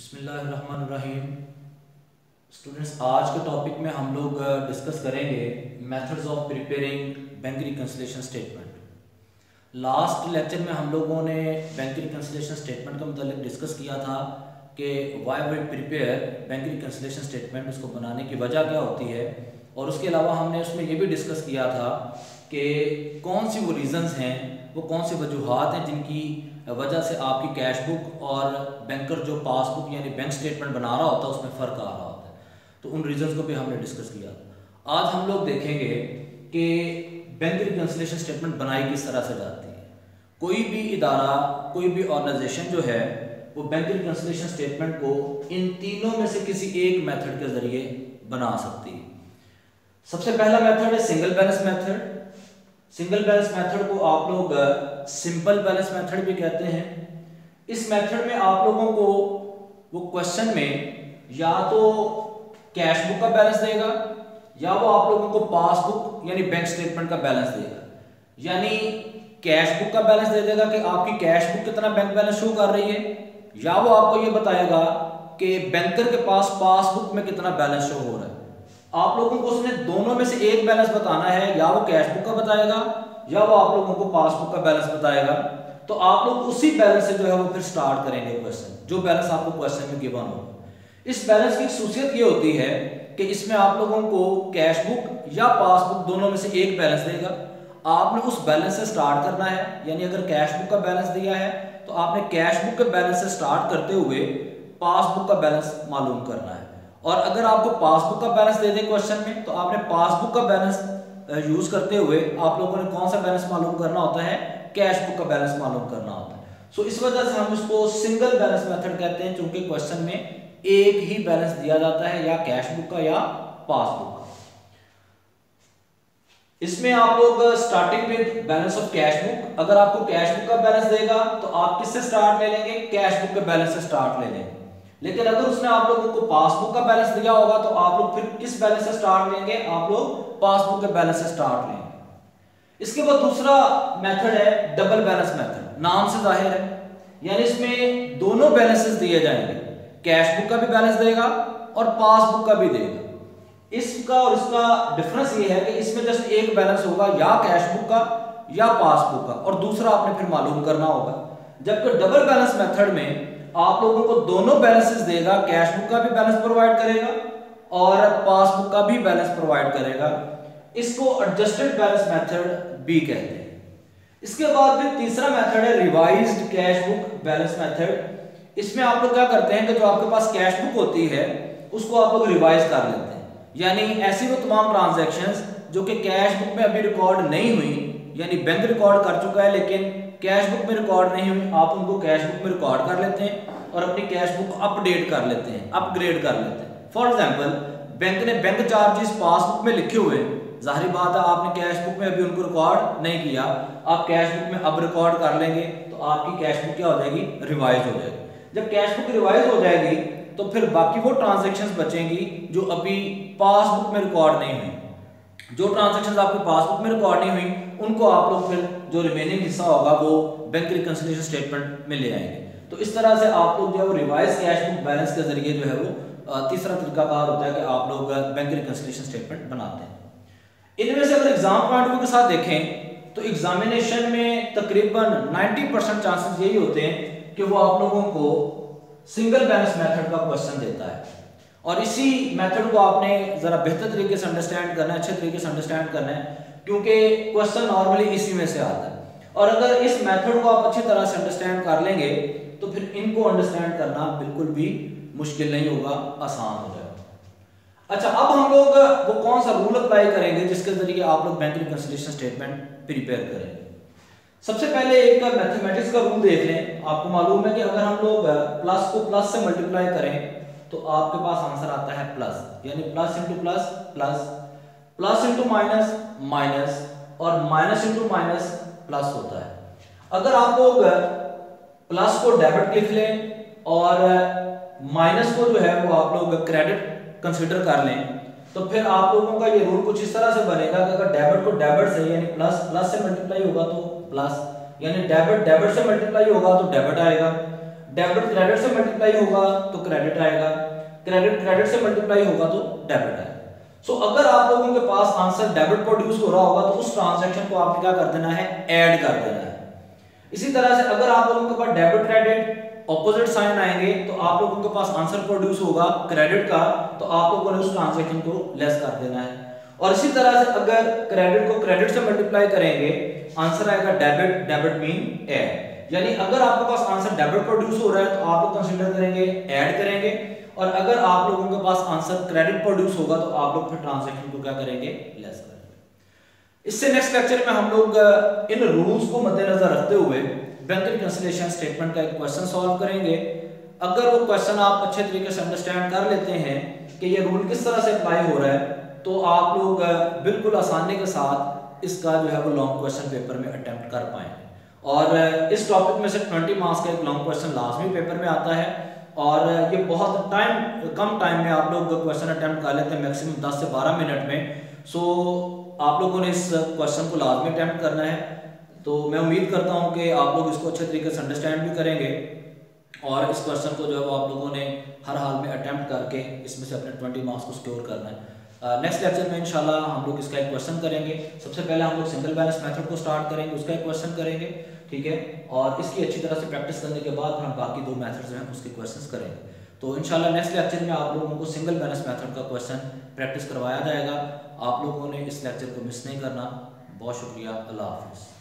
बिस्मिल्लाहिर्रहमानिर्रहीम। स्टूडेंट्स, आज के टॉपिक में हम लोग डिस्कस करेंगे methods of preparing bank reconciliation statement. Last lecture में हम लोगों ने बैंक रिकन्सिलिएशन स्टेटमेंट का मतलब डिस्कस किया था कि why we prepare bank reconciliation statement, उसको बनाने की वजह क्या होती है, और उसके अलावा हमने उसमें ये भी डिस्कस किया था कि कौन सी वो रीज़न्स हैं, वो कौन सी वजूहात हैं जिनकी वजह से आपकी कैश बुक और बैंकर जो पासबुक यानी बैंक स्टेटमेंट बना रहा होता है उसमें फ़र्क आ रहा होता है। तो उन रीजंस को भी हमने डिस्कस किया। आज हम लोग देखेंगे कि बैंक रिकन्सिलिएशन स्टेटमेंट बनाई किस तरह से जाती है। कोई भी इदारा, कोई भी ऑर्गेनाइजेशन जो है वो बैंक रिकन्सिलिएशन स्टेटमेंट को इन तीनों में से किसी एक मेथड के जरिए बना सकती है। सबसे पहला मेथड है single balance method. Single balance method को आप लोग सिंपल बैलेंस मेथड भी कहते हैं। इस मेथड में आप लोगों को वो क्वेश्चन में या तो कैश बुक का बैलेंस देगा या वो आप लोगों को पासबुक यानी बैंक स्टेटमेंट का बैलेंस देगा। यानी कैश बुक का बैलेंस दे देगा कि आपकी कैश बुक कितना बैंक बैलेंस शो कर रही है, या वो आपको ये बताएगा कि बैंकर के पास पासबुक में कितना बैलेंस शो हो रहा है। आप लोगों को उसने दोनों में से एक बैलेंस बताना है, या वो कैश बुक का बताएगा या वो आप लोगों को पासबुक का बैलेंस बताएगा। तो आप लोग उसी बैलेंस से जो है वो फिर स्टार्ट करेंगे क्वेश्चन, जो बैलेंस आपको क्वेश्चन में गिवन होगा। इस बैलेंस की खासियत ये होती है कि इसमें आप लोगों को कैश बुक या पासबुक दोनों में से एक बैलेंस देगा। आपने उस बैलेंस से स्टार्ट करना है। यानी अगर कैश बुक का बैलेंस दिया है तो आपने कैश बुक के बैलेंस से स्टार्ट करते हुए पासबुक का बैलेंस मालूम करना है। और अगर आपको पासबुक का बैलेंस दे दे क्वेश्चन में, तो आपने पासबुक का बैलेंस यूज करते हुए आप लोगों ने कौन सा बैलेंस मालूम करना होता है, कैश बुक का बैलेंस मालूम करना होता है। सो इस वजह से हम उसको सिंगल बैलेंस मेथड कहते हैं, क्योंकि क्वेश्चन में एक ही बैलेंस दिया जाता है, या कैश बुक का या पासबुक का। इसमें आप लोग starting with balance of cash book. अगर आपको कैश बुक का बैलेंस देगा तो आप किससे स्टार्ट ले लेंगे, कैश बुक के बैलेंस से स्टार्ट ले लेंगे। लेकिन अगर उसने आप लोगों को पासबुक का बैलेंस दिया होगा तो आप लोग फिर किस बैलेंस से स्टार्ट लेंगे, आप लोग पासबुक के बैलेंस से स्टार्ट लेंगे। इसके बाद दूसरा मेथड है डबल बैलेंस मेथड। नाम से जाहिर है, यानी इसमें दोनों बैलेंसेस दिए जाएंगे, कैश बुक का भी बैलेंस देगा और पासबुक का भी देगा। इसका और इसका डिफरेंस ये है कि इसमें जस्ट एक बैलेंस होगा, या कैश बुक का या पासबुक का, और दूसरा आपने फिर मालूम करना होगा। जबकि डबल बैलेंस मेथड में आप लोगों को दोनों बैलेंसेस देगा, कैश बुक का भी बैलेंस प्रोवाइड करेगा और पासबुक का भी बैलेंस प्रोवाइड करेगा। इसको एडजस्टेड बैलेंस मेथड भी कहते हैं। इसके बाद फिर तीसरा मेथड है revised cash book balance method. इसमें आप लोग क्या करते हैं कि जो आपके पास कैश बुक होती है उसको आप लोग रिवाइज कर लेते हैं। यानी ऐसी वो तमाम ट्रांजैक्शंस जो कि कैश बुक में अभी रिकॉर्ड नहीं हुई, यानी बैंक रिकॉर्ड कर चुका है लेकिन कैश बुक में रिकॉर्ड नहीं हुई, आप उनको कैश बुक में रिकॉर्ड कर लेते हैं और अपनी कैश बुक अपडेट कर लेते हैं, अपग्रेड कर लेते हैं। फॉर एग्जांपल, बैंक ने बैंक चार्जेस पासबुक में लिखे हुए, जाहिर बात है आपने कैश बुक में अभी उनको रिकॉर्ड नहीं किया, आप कैश बुक में अब रिकॉर्ड कर लेंगे तो आपकी कैश बुक क्या हो जाएगी, रिवाइज हो जाएगी। जब कैश बुक रिवाइज हो जाएगी तो फिर बाकी वो ट्रांजेक्शन्स बचेंगी जो अभी पासबुक में रिकॉर्ड नहीं हुई। जो ट्रांजेक्शन्स आपकी पासबुक में रिकॉर्ड नहीं हुई उनको आप लोग फिर जो रिमेनिंग हिस्सा होगा वो बैंक रिकन्सिलिएशन स्टेटमेंट में ले आएंगे। तो इस तरह से आप लोग जो है वो रिवाइज कैश बुक बैलेंस के जरिए जो है वो तीसरा तरीकाकार होता है कि आप लोग बैंक रिकन्सिलिएशन स्टेटमेंट बनाते हैं। इनमें से अगर एग्जाम पॉइंट ऑफ व्यू के साथ देखें तो एग्जामिनेशन में तकरीबन 90% चांसेस यही होते हैं कि वो आप लोगों को सिंगल बैलेंस मेथड का क्वेश्चन देता है, और इसी मेथड को आपने जरा बेहतर तरीके से अंडरस्टैंड करना है, अच्छे तरीके से अंडरस्टैंड करना है, क्योंकि क्वेश्चन नॉर्मली इसी में से आता है। और अगर इस मेथड को आप अच्छी तरह से अंडरस्टैंड कर लेंगे तो फिर इनको अंडरस्टैंड करना बिल्कुल भी मुश्किल नहीं होगा, आसान हो जाएगा। अच्छा, अब हम लोग वो कौन सा रूल अप्लाई करेंगे जिसके जरिए आप लोग बैंक रिकन्सिलिएशन स्टेटमेंट प्रिपेयर करेंगे। सबसे पहले एक मैथमेटिक्स का रूल देख लें। आपको मालूम है कि अगर हम लोग प्लस को प्लस से मल्टीप्लाई करें तो आपके पास आंसर आता है प्लस, यानी plus into plus plus, plus into minus minus, और माइनस इंटू माइनस प्लस होता है। अगर आप लोग प्लस को डेबिट लिख लें और माइनस को जो है वो आप लोग क्रेडिट कंसीडर कर लें तो फिर आप लोगों का ये रूल कुछ इस तरह से बनेगा कि अगर डेबिट को डेबिट से यानी प्लस प्लस से मल्टीप्लाई होगा तो प्लस, यानी डेबिट डेबिट से मल्टीप्लाई होगा तो डेबिट आएगा, डेबिट क्रेडिट से मल्टीप्लाई होगा तो क्रेडिट आएगा, क्रेडिट क्रेडिट से मल्टीप्लाई होगा तो डेबिट आएगा। सो अगर आप लोगों के पास आंसर डेबिट प्रोड्यूस हो रहा होगा तो उस ट्रांजैक्शन को आपने क्या कर देना है, ऐड कर देना है। इसी तरह से अगर आप लोगों के पास डेबिट क्रेडिट ऑपोजिट साइन आएंगे तो आप लोगों के पास आंसर प्रोड्यूस होगा क्रेडिट का, तो आप लोगों ने उस ट्रांजैक्शन को लेस कर देना है। और इसी तरह से अगर क्रेडिट को क्रेडिट से मल्टीप्लाई करेंगे आंसर आएगा डेबिट, डेबिट मीन ऐड। यानी अगर आपके पास आंसर डेबिट प्रोड्यूस हो रहा है तो आप लोग कंसीडर करेंगे ऐड करेंगे, और अगर आप लोगों के पास आंसर क्रेडिट प्रोड्यूस होगा तो आप लोग फिर ट्रांजैक्शन को क्या करेंगे, लेस करेंगे। इससे नेक्स्ट लेक्चर में हम लोग इन रूल्स को मद्देनजर रखते हुए बैंक रिकंसिलिएशन स्टेटमेंट का एक क्वेश्चन सॉल्व करेंगे। अगर वो क्वेश्चन आप अच्छे तरीके से अंडरस्टैंड कर लेते हैं कि ये रूल किस तरह से अप्लाई हो रहा है तो आप लोग बिल्कुल आसानी के साथ इसका जो है वो लॉन्ग क्वेश्चन पेपर में अटेम्प्ट कर पाएंगे। और इस टॉपिक में से 20 मार्क्स का एक लॉन्ग क्वेश्चन लाजमी पेपर में आता है, और ये बहुत कम टाइम में आप लोग क्वेश्चन अटेम्प्ट कर लेते हैं, मैक्सिमम 10 से 12 मिनट में। सो आप लोगों ने इस क्वेश्चन को लाजमी अटेम्प्ट करना है। तो मैं उम्मीद करता हूं कि आप लोग इसको अच्छे तरीके से अंडरस्टैंड भी करेंगे, और इस क्वेश्चन को जो है वो आप लोगों ने हर हाल में अटेम्प्ट करके इसमें से अपने 20 मार्क्स को स्कोर करना है। नेक्स्ट लेक्चर में इंशाल्लाह हम लोग इसका एक क्वेश्चन करेंगे। सबसे पहले हम लोग सिंगल बैलेंस मेथड को स्टार्ट करेंगे, उसका एक क्वेश्चन करेंगे, ठीक है। और इसकी अच्छी तरह से प्रैक्टिस करने के बाद हम बाकी 2 मेथड्स हैं उसके क्वेश्चंस करेंगे। तो इंशाल्लाह नेक्स्ट लेक्चर में आप लोगों को सिंगल बैलेंस मेथड का क्वेश्चन प्रैक्टिस करवाया जाएगा। आप लोगों ने इस लेक्चर को मिस नहीं करना। बहुत शुक्रिया, अल्लाह हाफिज़।